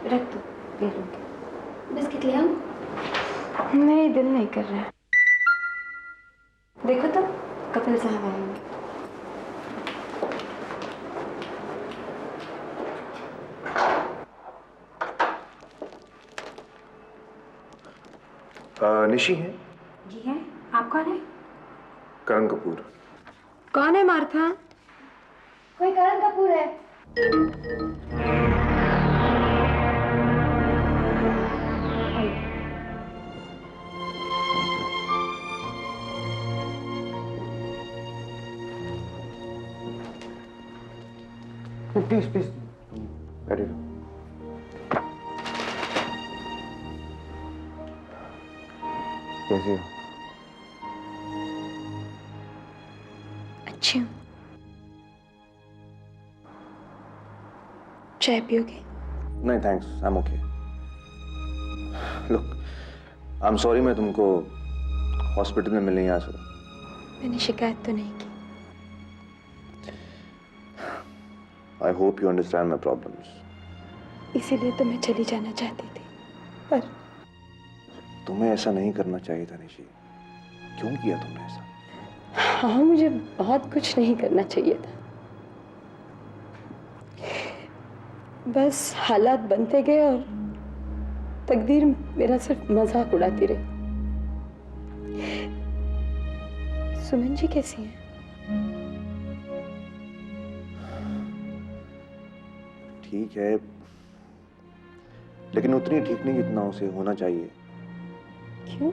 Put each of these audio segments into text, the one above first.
रख दो, ले लूंगी। बिस्किट ले आऊं? नहीं, दिल नहीं कर रहा है। देखो तो कपिल साहब आएंगे। निशी है? जी है। आप कौन है? करण कपूर। कौन है मार्था? कोई करण कपूर है? प्लीज प्लीज बैठे रहो। कैसे हो? अच्छी हूँ। चाय पियोगे? नहीं thanks, I am okay. Look, I am sorry मैं तुमको हॉस्पिटल में मिलने आ सका। मैंने शिकायत तो नहीं की। I hope you understand my problems. इसीलिए तो मैं चली जाना चाहती थी, पर तुम्हें ऐसा नहीं करना चाहिए था निशी। क्यों किया तुमने ऐसा? हाँ, मुझे बहुत कुछ नहीं करना चाहिए था। बस हालात बनते गए और तकदीर मेरा सिर्फ मजाक उड़ाती रही। सुमन जी कैसी हैं? ठीक है, लेकिन उतनी ठीक नहीं जितना उसे होना चाहिए। क्यों?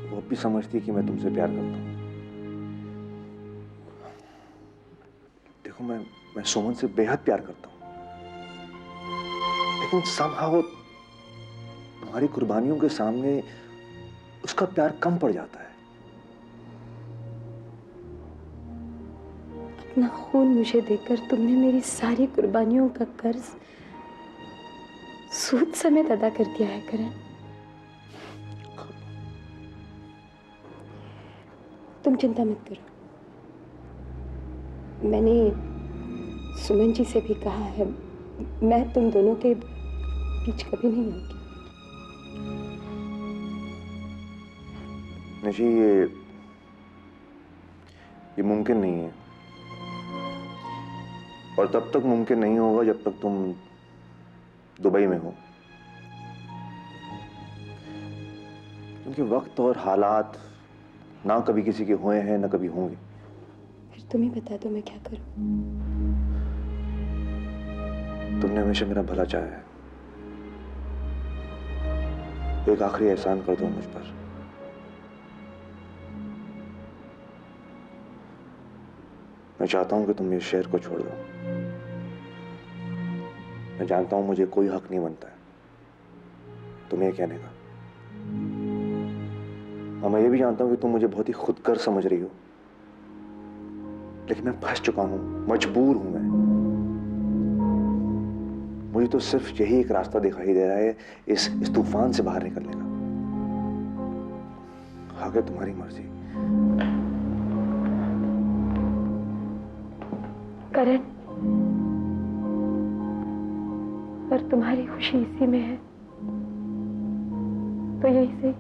वो अब भी समझती है कि मैं तुमसे प्यार करता हूँ। देखो मैं सुमन से बेहद प्यार करता हूँ, लेकिन somehow तुम्हारी कुर्बानियों के सामने उसका प्यार कम पड़ जाता है। अपना खून मुझे देकर तुमने मेरी सारी कुर्बानियों का कर्ज सूद समेत अदा कर दिया है करण। तुम चिंता मत करो। मैंने सुमन जी से भी कहा है, मैं तुम दोनों के बीच कभी नहीं होगी। निशी, ये मुमकिन नहीं है, और तब तक मुमकिन नहीं होगा जब तक तुम दुबई में हो। क्योंकि वक्त और हालात ना कभी किसी के हुए हैं ना कभी होंगे। फिर तुम ही बता दो मैं क्या करूं। तुमने हमेशा मेरा भला चाहा है। एक आखिरी एहसान कर दो मुझ पर। मैं चाहता हूं कि तुम इस शहर को छोड़ दो। मैं जानता हूं मुझे कोई हक नहीं बनता है तुम्हें कहने का, और मैं ये भी जानता हूं कि तुम मुझे बहुत ही खुदगर समझ रही हो, लेकिन मैं फंस चुका हूं, मजबूर हूं मैं। मुझे तो सिर्फ यही एक रास्ता दिखाई दे रहा है इस तूफान से बाहर निकलने का। आगे तुम्हारी मर्जी। करण, पर तुम्हारी खुशी इसी में है तो यही से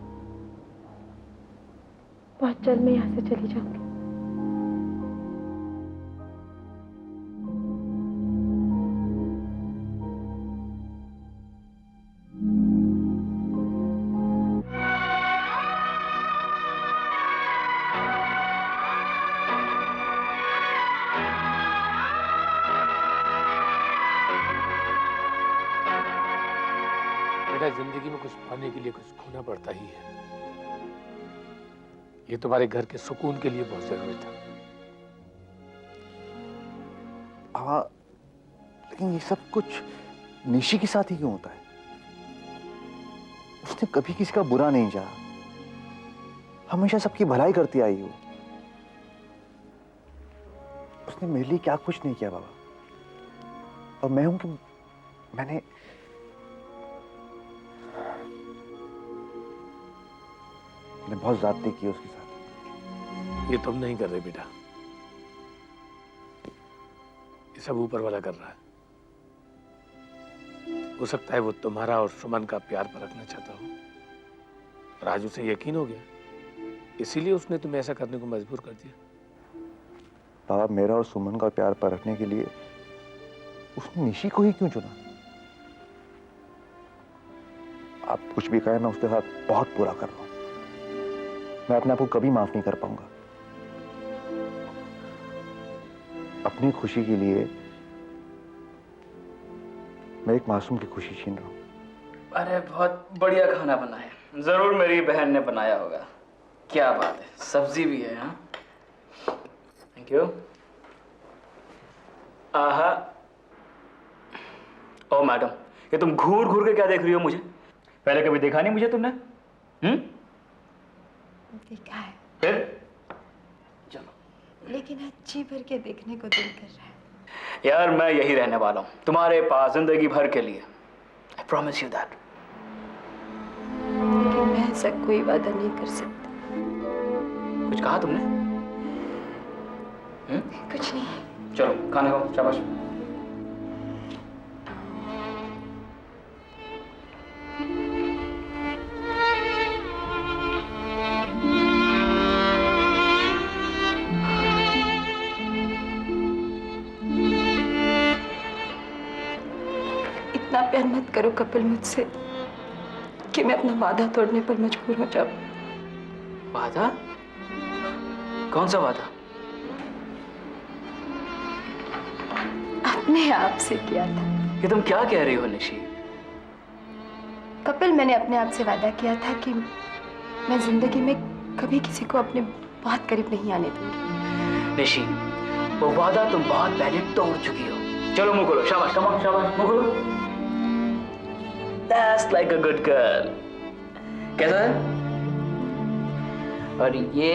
बहुत जल्द मैं यहां से चली जाऊंगी। जिंदगी में कुछ पाने के लिए कुछ खोना पड़ता ही है। ये तुम्हारे घर के सुकून के लिए बहुत जरूरी था। हाँ, लेकिन ये सब कुछ निशी के साथ ही क्यों होता है? उसने कभी किसी का बुरा नहीं चाहा, हमेशा सबकी भलाई करती आई हो। उसने मेरे लिए क्या कुछ नहीं किया बाबा, और मैं हूं कि मैंने बहुत ज्यादती की उसके साथ। ये तुम नहीं कर रहे बेटा, ये सब ऊपर वाला कर रहा है। हो सकता है वो तुम्हारा और सुमन का प्यार परखना चाहता हो, और आज उसे यकीन हो गया, इसीलिए उसने तुम्हें ऐसा करने को मजबूर कर दिया। बाबा, मेरा और सुमन का प्यार परखने के लिए उसने निशी को ही क्यों चुना? आप कुछ भी कहें, मैं उसके साथ बहुत बुरा कर रहा हूं। मैं अपने आप को कभी माफ नहीं कर पाऊंगा। अपनी खुशी के लिए मैं एक मासूम की खुशी छीन रहा हूं। अरे बहुत बढ़िया खाना बना है, जरूर मेरी बहन ने बनाया होगा। क्या बात है, सब्जी भी है। हाँ, थैंक यू। आहा, ओ मैडम, ये तुम घूर घूर के क्या देख रही हो मुझे? पहले कभी देखा नहीं मुझे तुमने? देखा है, फिर चलो। लेकिन आज जी भर के देखने को दिल कर रहा है। यार मैं यही रहने वाला हूँ तुम्हारे पास जिंदगी भर के लिए। I promise you that. लेकिन मैं ऐसा कोई वादा नहीं कर सकती। कुछ कहा तुमने? कुछ नहीं। चलो खाने खाओ, शाबाश। इतना प्यार मत करो कपिल मुझसे कि मैं अपना वादा तोड़ने पर मजबूर हो जाऊं। वादा? कौन सा वादा? अपने आप से किया था। ये तुम क्या कह रही हो निशी? कपिल, मैंने अपने आप से वादा किया था कि मैं जिंदगी में कभी किसी को अपने बहुत करीब नहीं आने दूंगी। निशी, वो वादा तुम बहुत पहले तोड़ चुकी हो। चलो मुंह खोलो, शाबाश, कम ऑन, शाबाश, मुंह खोलो। That's like a good girl. कैसा है? और ये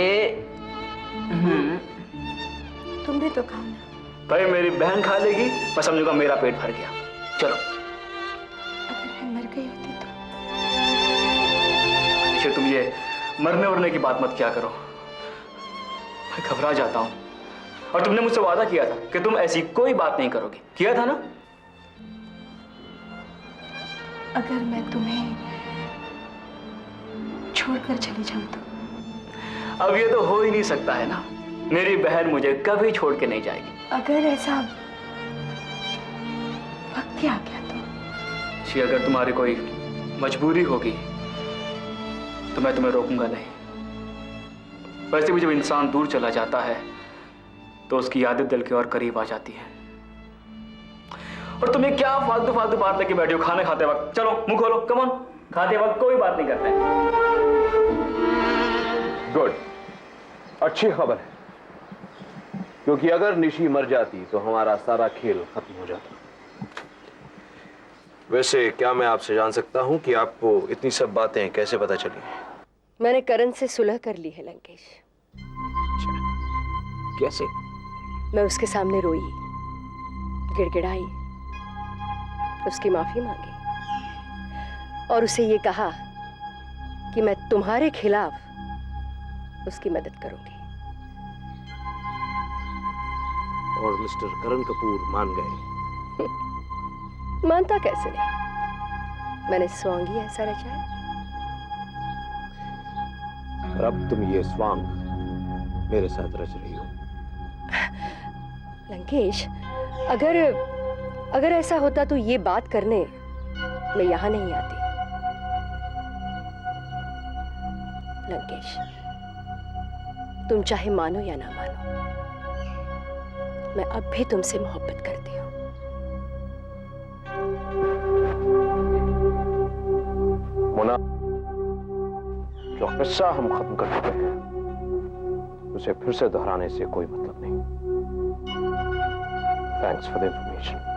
तुमने तो कहा ना। भाई मेरी बहन खा लेगी, मैं समझूंगा मेरा पेट भर गया। चलो। अगर मैं मर गई होती तो? निशी, तुम ये मरने वरने की बात मत किया करो, मैं घबरा जाता हूँ। और तुमने मुझसे वादा किया था कि तुम ऐसी कोई बात नहीं करोगे, किया था ना? अगर मैं तुम्हें छोड़कर चली जाऊं तो? अब ये तो हो ही नहीं सकता है ना, मेरी बहन मुझे कभी छोड़ के नहीं जाएगी। अगर ऐसा वक्त ही आ गया तो? जी, अगर तुम्हारी कोई मजबूरी होगी तो मैं तुम्हें रोकूंगा नहीं। वैसे भी जब इंसान दूर चला जाता है तो उसकी यादें दिल के और करीब आ जाती है। और तुम ये क्या फालतू फालतू बात लेके बैठे हो खाने खाते वक्त? चलो मुंह खोलो, कम ऑन। खाते वक्त कोई बात नहीं करते। गुड, अच्छी खबर है, क्योंकि अगर निशी मर जाती तो हमारा सारा खेल खत्म हो जाता। वैसे क्या मैं आपसे जान सकता हूं कि आपको इतनी सब बातें कैसे पता चली? मैंने करण से सुलह कर ली है लंकेश। कैसे? मैं उसके सामने रोई, गिड़गिड़ाई, उसकी माफी मांगी और उसे ये कहा कि मैं तुम्हारे खिलाफ उसकी मदद करूंगी। और मिस्टर करण कपूर मान गए? मानता कैसे नहीं, मैंने स्वांग ही ऐसा रचा है। और अब तुम ये स्वांग मेरे साथ रच रही हो। लंकेश, अगर ऐसा होता तो ये बात करने मैं यहां नहीं आती। लंकेश, तुम चाहे मानो या ना मानो, मैं अब भी तुमसे मोहब्बत करती हूँ। मोना, जो किस्सा हम खत्म कर चुके हैं उसे फिर से दोहराने से कोई मतलब नहीं। Thanks for the information.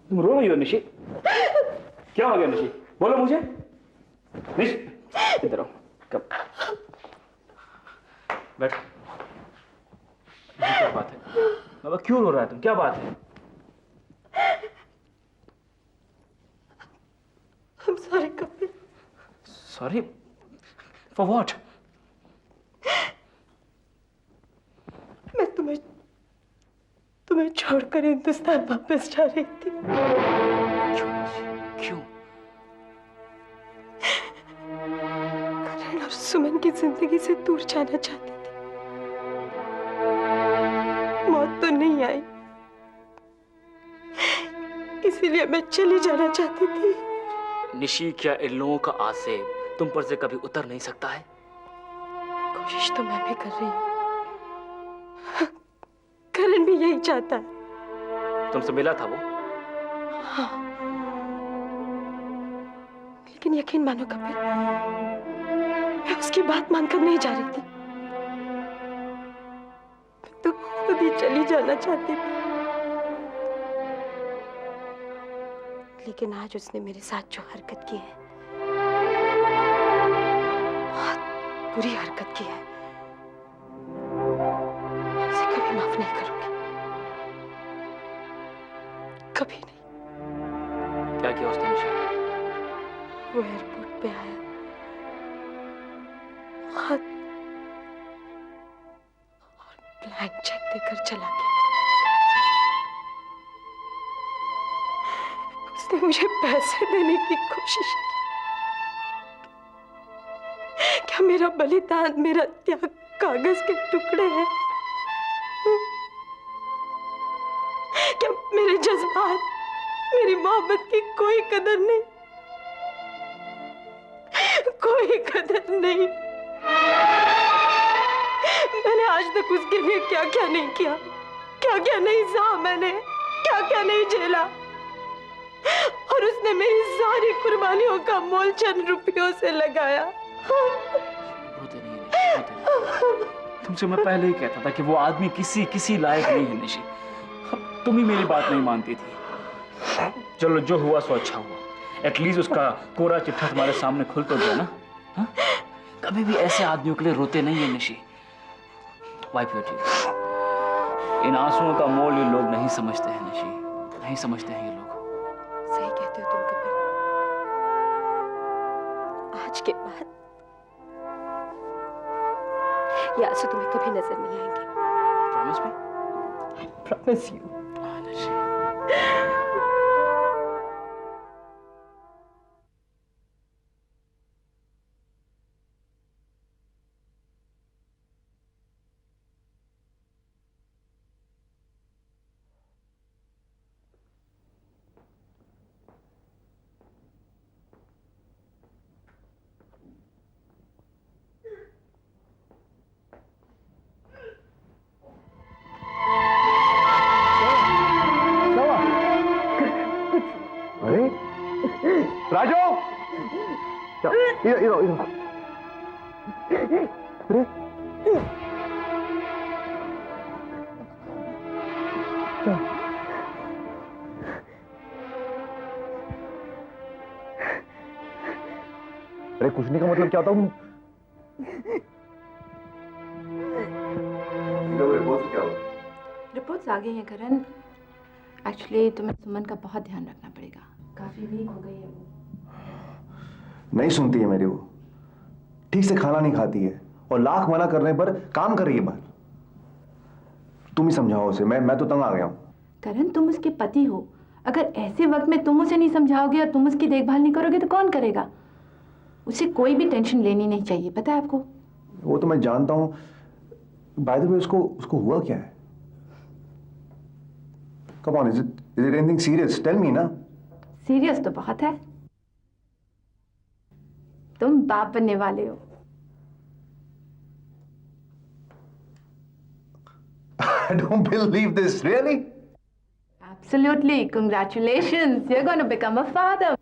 तुम रो रही हो निशी? क्या हो गया निशी? बोलो मुझे। निशी इधर आओ, कब बैठ। क्या बात है बाबा, क्यों रो रहा है तुम? क्या बात है? I'm sorry, Kapil. Sorry for what? मैं तुम्हें छोड़कर हिंदुस्तान वापस जा रही थी। क्यों क्यों? करण और सुमन की जिंदगी से दूर जाना चाहती थी। मौत तो नहीं आई, इसीलिए मैं चली जाना चाहती थी। निशी, क्या इन लोगों का आसेब तुम पर से कभी उतर नहीं सकता है? कोशिश तो मैं भी कर रही हूँ। करण भी यही चाहता है। तुमसे मिला था वो? हाँ, लेकिन यकीन मानो कपिल, मैं उसकी बात मानकर नहीं जा रही थी। मैं तो खुद ही चली जाना चाहती थी। लेकिन आज उसने मेरे साथ जो हरकत की है, बहुत बुरी हरकत की है, उसे कभी माफ नहीं करूंगी, कभी नहीं। क्या किया उसने निशी? वो एयरपोर्ट पे आया, खत और ब्लैंक चेक देकर चला गया। उसने मुझे पैसे देने की कोशिश की। क्या मेरा बलिदान, मेरा त्याग कागज के टुकड़े हैं? क्या मेरे जज्बात, मेरी मोहब्बत की कोई कदर नहीं? कोई कदर नहीं। मैंने आज तक उसके लिए क्या क्या नहीं किया, क्या क्या नहीं सहा, मैंने क्या क्या नहीं झेला, और उसने मेरी सारी कुर्बानियों का मोल चंद रुपयों से लगाया। रोते नहीं निशी, रोते नहीं। तुमसे मैं पहले ही कहता था कि वो आदमी किसी लायक नहीं है निशी। तुम ही मेरी बात नहीं मानती थी। चलो जो हुआ सो अच्छा हुआ। एटलीस्ट उसका कोरा चिट्ठा तुम्हारे सामने खुल तो गया ना। हा? कभी भी ऐसे आदमियों के लिए रोते नहीं है निशी। Wipe your tears. इन आंसुओं का मोल ये लोग नहीं समझते हैं निशी, नहीं समझते हैं ये लोग। सही कहते हो तुम कपिल। आज के बाद ये आंसू तुम्हें कभी नजर नहीं आएंगे। Promise me? Promise you. अरे राजू, इधर इधर इधर। अरे अरे कुछ नहीं का मतलब क्या होता हूँ? रिपोर्ट्स आ गई हैं करण। एक्चुअली तुम्हें सुमन का बहुत ध्यान रखना पड़ेगा। काफी वीक हो गई है वो। नहीं सुनती है मेरी वो, ठीक से खाना नहीं खाती है और लाख मना करने पर काम कर रही है बाहर। तुम ही समझाओ उसे, मैं तो तंग आ गया हूं। करण तुम उसके पति हो, अगर ऐसे वक्त में तुम उसे नहीं समझाओगे और तुम उसकी देखभाल नहीं करोगे तो कौन करेगा? उसे कोई भी टेंशन लेनी नहीं चाहिए, पता है आपको? वो तो मैं जानता हूं। बाय द वे उसको हुआ क्या है? Come on, is it anything serious? Tell me ना। सीरियस तो बहुत है। तुम बाप बनने वाले हो। I don't believe this, really? Absolutely. Congratulations. You're going to become a father.